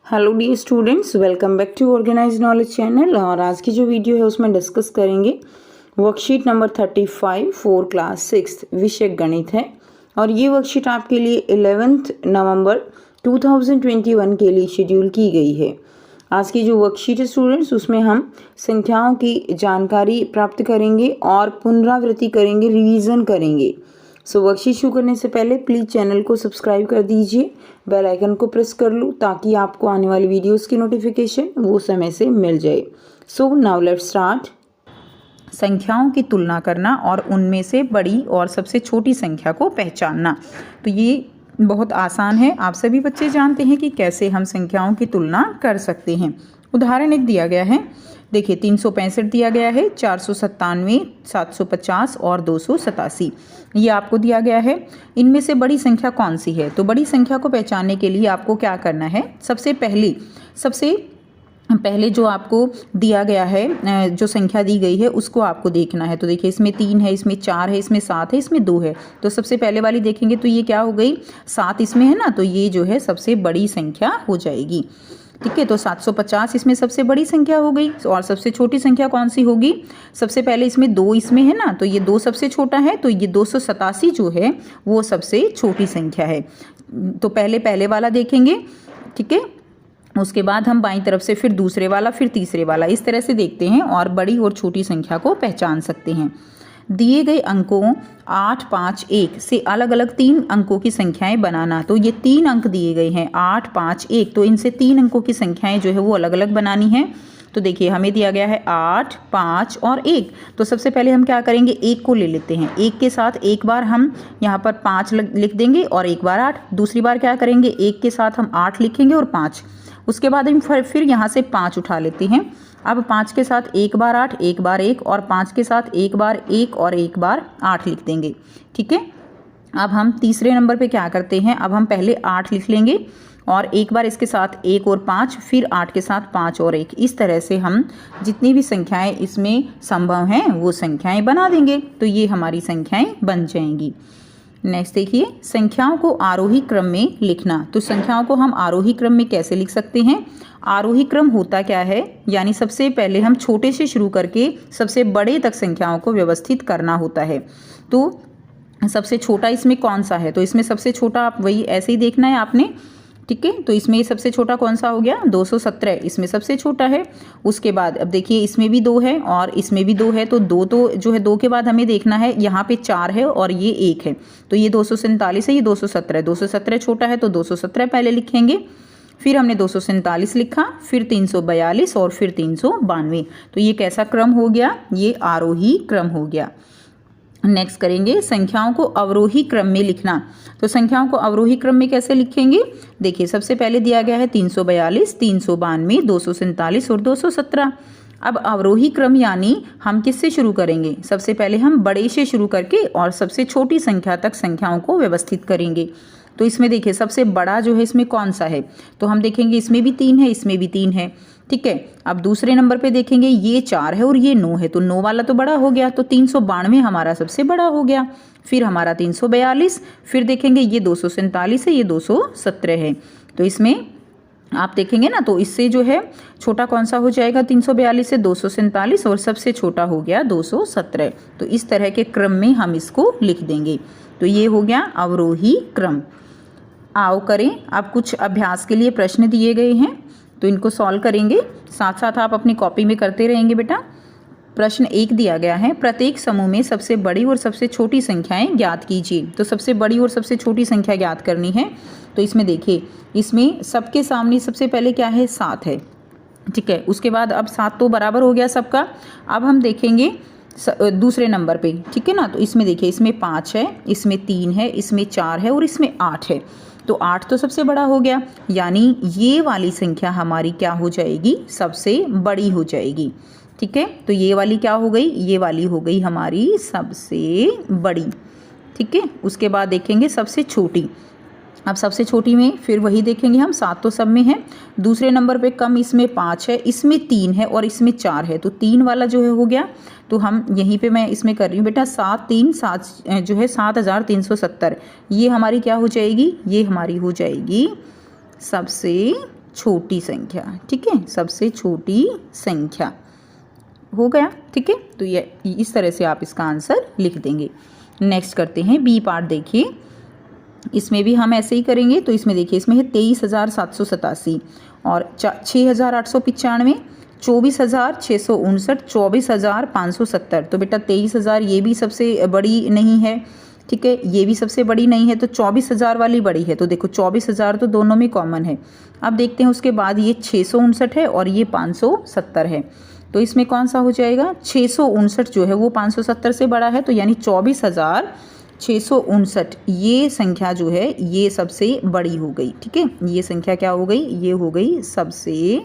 Hello dear students, welcome back to organize knowledge channel. और आज की जो वीडियो है उसमें डिस्कस करेंगे वर्कशीट नंबर 35 फॉर क्लास 6 विषय गणित है। और ये वर्कशीट आपके लिए 11 नवंबर 2021 के लिए शेड्यूल की गई है। आज की जो वर्कशीट है स्टूडेंट्स, उसमें हम संख्याओं की जानकारी प्राप्त करेंगे और पुनरावृत्ति करेंगे, रिवीजन करेंगे। सो वर्कशीट शुरू करने से पहले प्लीज़ चैनल को सब्सक्राइब कर दीजिए, बेल आइकन को प्रेस कर लो ताकि आपको आने वाली वीडियोस की नोटिफिकेशन वो समय से मिल जाए। So now let's start. संख्याओं की तुलना करना और उनमें से बड़ी और सबसे छोटी संख्या को पहचानना। तो ये बहुत आसान है, आप सभी बच्चे जानते हैं कि कैसे हम संख्याओं की तुलना कर सकते हैं। उदाहरण एक दिया गया है, देखिए 365 दिया गया है, 497, 750 और 287 ये आपको दिया गया है। इनमें से बड़ी संख्या कौन सी है? तो बड़ी संख्या को पहचानने के लिए आपको क्या करना है? सबसे पहले जो आपको दिया गया है, जो संख्या दी गई है उसको आपको देखना है। तो देखिए इसमें 3 है, इसमें 4 है, इसमें 7 है, इसमें 2 है। तो सबसे पहले वाली देखेंगे तो ये क्या हो गई? 7 इसमें है ना, तो ये जो है सबसे बड़ी संख्या हो जाएगी। ठीक है, तो 750 इसमें सबसे बड़ी संख्या हो गई। और सबसे छोटी संख्या कौन सी होगी? सबसे पहले इसमें 2 इसमें है ना, तो ये 2 सबसे छोटा है, तो ये 287 जो है वो सबसे छोटी संख्या है। तो पहले वाला देखेंगे, ठीक है, उसके बाद हम बाईं तरफ से फिर दूसरे वाला, फिर तीसरे वाला, इस तरह से देखते हैं और बड़ी और छोटी संख्या को पहचान सकते हैं। दिए गए अंकों 8, 5, 1 से अलग अलग 3 अंकों की संख्याएं बनाना। तो ये 3 अंक दिए गए हैं, 8, 5, 1, तो इनसे 3 अंकों की संख्याएं जो है वो अलग अलग बनानी है। तो देखिए हमें दिया गया है 8, 5 और 1। तो सबसे पहले हम क्या करेंगे? 1 को ले लेते हैं। 1 के साथ एक बार हम यहाँ पर 5 लिख देंगे और एक बार 8। दूसरी बार क्या करेंगे? 1 के साथ हम 8 लिखेंगे और 5। उसके बाद हम फिर यहाँ से 5 उठा लेते हैं। अब 5 के साथ एक बार 8, एक बार 1 और 5 के साथ एक बार 1 और एक बार 8 लिख देंगे। ठीक है, अब हम तीसरे नंबर पे क्या करते हैं? अब हम पहले 8 लिख लेंगे और एक बार इसके साथ 1 और 5, फिर 8 के साथ 5 और 1। इस तरह से हम जितनी भी संख्याएं इसमें संभव हैं वो संख्याएं बना देंगे। तो ये हमारी संख्याएं बन जाएंगी। नेक्स्ट देखिए, संख्याओं को आरोही क्रम में लिखना। तो संख्याओं को हम आरोही क्रम में कैसे लिख सकते हैं? आरोही क्रम होता क्या है? यानी सबसे पहले हम छोटे से शुरू करके सबसे बड़े तक संख्याओं को व्यवस्थित करना होता है। तो सबसे छोटा इसमें कौन सा है? तो इसमें सबसे छोटा आप वही ऐसे ही देखना है आपने। ठीक है, तो इसमें सबसे छोटा कौन सा हो गया? 217 इसमें सबसे छोटा है। उसके बाद अब देखिए इसमें भी 2 है और इसमें भी 2 है, तो 2 तो जो है 2 के बाद हमें देखना है, यहाँ पे 4 है और ये 1 है, तो ये 247 है, ये 217। 217 छोटा है तो 217 पहले लिखेंगे, फिर हमने 247 लिखा, फिर 342 और फिर 392। तो ये कैसा क्रम हो गया? ये आरोही क्रम हो गया। नेक्स्ट करेंगे संख्याओं को अवरोही क्रम में लिखना। तो संख्याओं को अवरोही क्रम में कैसे लिखेंगे? देखिए सबसे पहले दिया गया है 342, 392, 247 और 217। अब अवरोही क्रम यानी हम किससे शुरू करेंगे? सबसे पहले हम बड़े से शुरू करके और सबसे छोटी संख्या तक संख्याओं को व्यवस्थित करेंगे। तो इसमें देखिए सबसे बड़ा जो है इसमें कौन सा है? तो हम देखेंगे इसमें भी 3 है, इसमें भी 3 है। ठीक है, अब दूसरे नंबर पे देखेंगे ये 4 है और ये 9 है, तो 9 वाला तो बड़ा हो गया, तो 392 हमारा सबसे बड़ा हो गया। फिर हमारा 342, फिर देखेंगे ये 247 है, ये 217 है। तो इसमें आप देखेंगे ना, तो इससे जो है छोटा कौन सा हो जाएगा? 342 से 247 और सबसे छोटा हो गया 217। तो इस तरह के क्रम में हम इसको लिख देंगे। तो ये हो गया अवरोही क्रम। आओ करें, अब कुछ अभ्यास के लिए प्रश्न दिए गए हैं तो इनको सॉल्व करेंगे, साथ साथ आप अपनी कॉपी में करते रहेंगे बेटा। प्रश्न 1 दिया गया है, प्रत्येक समूह में सबसे बड़ी और सबसे छोटी संख्याएं ज्ञात कीजिए। तो सबसे बड़ी और सबसे छोटी संख्या ज्ञात करनी है। तो इसमें देखिए, इसमें सबके सामने सबसे पहले क्या है? 7 है। ठीक है, उसके बाद अब 7 तो बराबर हो गया सबका। अब हम देखेंगे दूसरे नंबर पे, ठीक है ना, तो इसमें देखिए इसमें 5 है, इसमें 3 है, इसमें 4 है और इसमें 8 है। तो 8 तो सबसे बड़ा हो गया, यानी ये वाली संख्या हमारी क्या हो जाएगी? सबसे बड़ी हो जाएगी। ठीक है, तो ये वाली क्या हो गई? ये वाली हो गई हमारी सबसे बड़ी। ठीक है, उसके बाद देखेंगे सबसे छोटी। अब सबसे छोटी में फिर वही देखेंगे हम, 7 तो सब में है। दूसरे नंबर पे कम, इसमें 5 है, इसमें 3 है और इसमें 4 है, तो 3 वाला जो है हो गया। तो हम यहीं पे मैं इसमें कर रही हूँ बेटा 7 3 7 जो है 7370। ये हमारी क्या हो जाएगी? ये हमारी हो जाएगी सबसे छोटी संख्या। ठीक है, सबसे छोटी संख्या हो गया। ठीक है, तो ये इस तरह से आप इसका आंसर लिख देंगे। नेक्स्ट करते हैं बी पार्ट। देखिए इसमें भी हम ऐसे ही करेंगे। तो इसमें देखिए इसमें है 23,787 और 6,895, 24,659, 24,570। तो बेटा 23,000 ये भी सबसे बड़ी नहीं है। ठीक है, ये भी सबसे बड़ी नहीं है, तो 24,000 वाली बड़ी है। तो देखो 24,000 तो दोनों में कॉमन है। अब देखते हैं उसके बाद ये 659 है और ये 570 है। तो इसमें कौन सा हो जाएगा? 659 जो है वो 570 से बड़ा है, तो यानी 24,659 ये संख्या जो है ये सबसे बड़ी हो गई। ठीक है, ये संख्या क्या हो गई? ये हो गई सबसे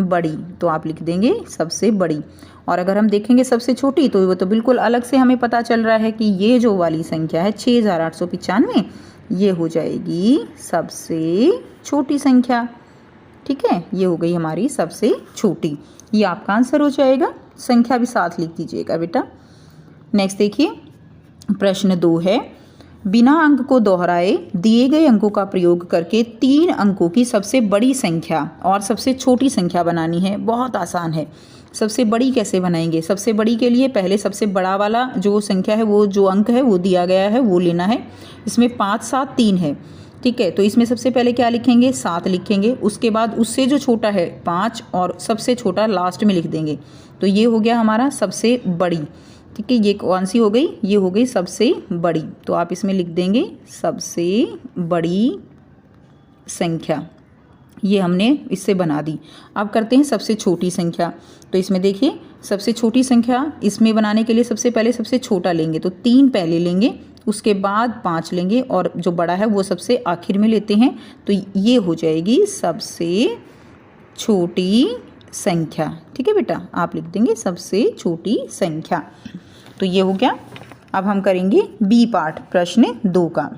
बड़ी। तो आप लिख देंगे सबसे बड़ी। और अगर हम देखेंगे सबसे छोटी, तो वो तो बिल्कुल अलग से हमें पता चल रहा है कि ये जो वाली संख्या है 6,895 ये हो जाएगी सबसे छोटी संख्या। ठीक है, ये हो गई हमारी सबसे छोटी। ये आपका आंसर हो जाएगा। संख्या भी साथ लिख दीजिएगा बेटा। नेक्स्ट देखिए प्रश्न 2 है, बिना अंक को दोहराए दिए गए अंकों का प्रयोग करके 3 अंकों की सबसे बड़ी संख्या और सबसे छोटी संख्या बनानी है। बहुत आसान है। सबसे बड़ी कैसे बनाएंगे? सबसे बड़ी के लिए पहले सबसे बड़ा वाला जो संख्या है, वो जो अंक है वो दिया गया है वो लेना है। इसमें 5, 7, 3 है। ठीक है, तो इसमें सबसे पहले क्या लिखेंगे? 7 लिखेंगे। उसके बाद उससे जो छोटा है 5 और सबसे छोटा लास्ट में लिख देंगे। तो ये हो गया हमारा सबसे बड़ी। ठीक है, ये कौन सी हो गई? ये हो गई सबसे बड़ी। तो आप इसमें लिख देंगे सबसे बड़ी संख्या। ये हमने इससे बना दी। अब करते हैं सबसे छोटी संख्या। तो इसमें देखिए सबसे छोटी संख्या इसमें बनाने के लिए सबसे पहले सबसे छोटा लेंगे। तो 3 पहले लेंगे, उसके बाद 5 लेंगे और जो बड़ा है वो सबसे आखिर में लेते हैं। तो ये हो जाएगी सबसे छोटी संख्या। ठीक है बेटा, आप लिख देंगे सबसे छोटी संख्या। तो ये हो गया। अब हम करेंगे बी पार्ट प्रश्न 2 का।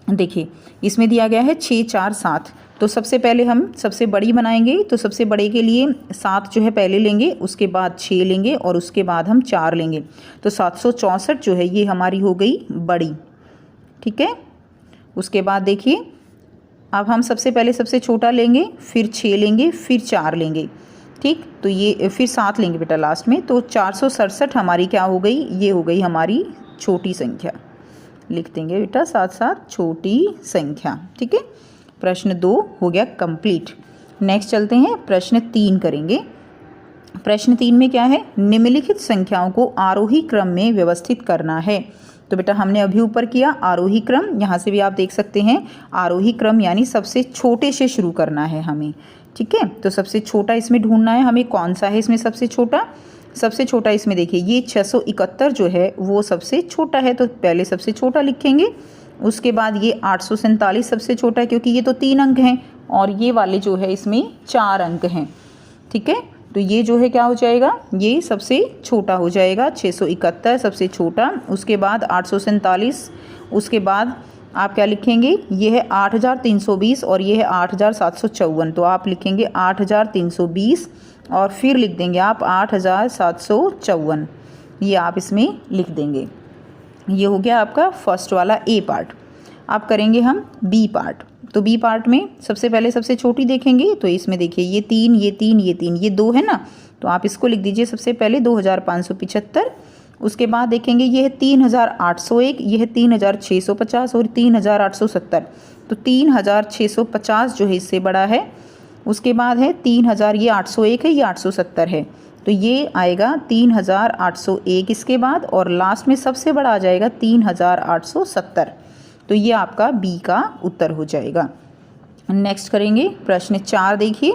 देखिए इसमें दिया गया है 6, 4, 7। तो सबसे पहले हम सबसे बड़ी बनाएंगे। तो सबसे बड़े के लिए 7 जो है पहले लेंगे, उसके बाद 6 लेंगे और उसके बाद हम 4 लेंगे। तो 764 जो है ये हमारी हो गई बड़ी। ठीक है, उसके बाद देखिए अब हम सबसे पहले सबसे छोटा लेंगे, फिर 6 लेंगे, फिर 4 लेंगे। ठीक, तो ये फिर 7 लेंगे बेटा लास्ट में। तो 467 हमारी क्या हो गई? ये हो गई हमारी छोटी संख्या। लिख देंगे बेटा साथ साथ छोटी संख्या। ठीक है, प्रश्न 2 हो गया कंप्लीट। नेक्स्ट चलते हैं प्रश्न 3 करेंगे। प्रश्न 3 में क्या है? निम्नलिखित संख्याओं को आरोही क्रम में व्यवस्थित करना है। तो बेटा हमने अभी ऊपर किया आरोही क्रम, यहाँ से भी आप देख सकते हैं आरोही क्रम यानी सबसे छोटे से शुरू करना है हमें। ठीक है, तो सबसे छोटा इसमें ढूंढना है हमें। कौन सा है इसमें सबसे छोटा? सबसे छोटा इसमें देखिए ये 671 जो है वो सबसे छोटा है। तो पहले सबसे छोटा लिखेंगे, उसके बाद ये 847 सबसे छोटा है क्योंकि ये तो 3 अंक हैं और ये वाले जो है इसमें 4 अंक हैं। ठीक है, तो ये जो है क्या हो जाएगा? ये सबसे छोटा हो जाएगा। 671 सबसे छोटा, उसके बाद 847, उसके बाद आप क्या लिखेंगे? ये है 8320 और ये है 8754। तो आप लिखेंगे 8320 और फिर लिख देंगे आप 8754। ये आप इसमें लिख देंगे। ये हो गया आपका फर्स्ट वाला ए पार्ट। अब करेंगे हम बी पार्ट। तो बी पार्ट में सबसे पहले सबसे छोटी देखेंगे। तो इसमें देखिए ये 3, ये 3, ये 3, ये 2 है ना। तो आप इसको लिख दीजिए सबसे पहले 2575। उसके बाद देखेंगे ये है 3801, ये है 3650 और 3870। तो 3650 जो है इससे बड़ा है। उसके बाद है 3000, ये 801 है, ये 870 है। तो ये आएगा 3801 इसके बाद, और लास्ट में सबसे बड़ा आ जाएगा 3870। तो ये आपका बी का उत्तर हो जाएगा। नेक्स्ट करेंगे प्रश्न 4। देखिए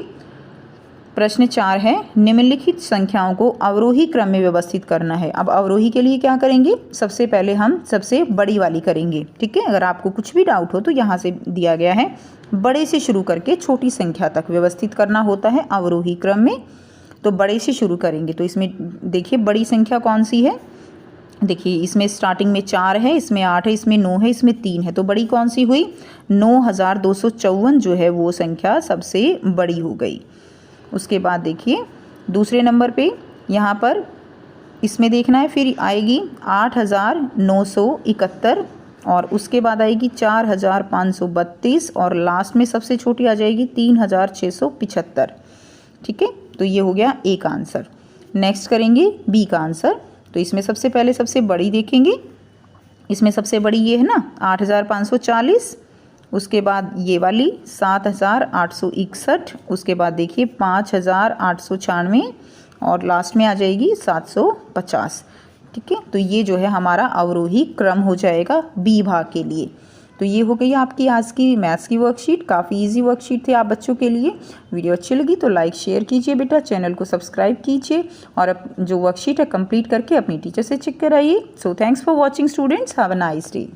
प्रश्न 4 है निम्नलिखित संख्याओं को अवरोही क्रम में व्यवस्थित करना है। अब अवरोही के लिए क्या करेंगे? सबसे पहले हम सबसे बड़ी वाली करेंगे। ठीक है, अगर आपको कुछ भी डाउट हो तो यहाँ से दिया गया है, बड़े से शुरू करके छोटी संख्या तक व्यवस्थित करना होता है अवरोही क्रम में। तो बड़े से शुरू करेंगे। तो इसमें देखिए बड़ी संख्या कौन सी है? देखिए इसमें स्टार्टिंग में 4 है, इसमें 8 है, इसमें 9 है, इसमें 3 है। तो बड़ी कौन सी हुई? 9254 जो है वो संख्या सबसे बड़ी हो गई। उसके बाद देखिए दूसरे नंबर पे यहाँ पर इसमें देखना है, फिर आएगी 8971 और उसके बाद आएगी 4532 और लास्ट में सबसे छोटी आ जाएगी 3675। ठीक है, तो ये हो गया ए का आंसर। नेक्स्ट करेंगे बी का आंसर। तो इसमें सबसे पहले सबसे बड़ी देखेंगे, इसमें सबसे बड़ी ये है ना 8540, उसके बाद ये वाली 7861, उसके बाद देखिए 5896 और लास्ट में आ जाएगी 750। ठीक है, तो ये जो है हमारा अवरोही क्रम हो जाएगा बी भाग के लिए। तो ये हो गई आपकी आज की मैथ्स की वर्कशीट। काफ़ी इजी वर्कशीट थी आप बच्चों के लिए। वीडियो अच्छी लगी तो लाइक शेयर कीजिए बेटा, चैनल को सब्सक्राइब कीजिए और जो वर्कशीट है कंप्लीट करके अपनी टीचर से चेक कराइए। So thanks for watching students, have a nice day.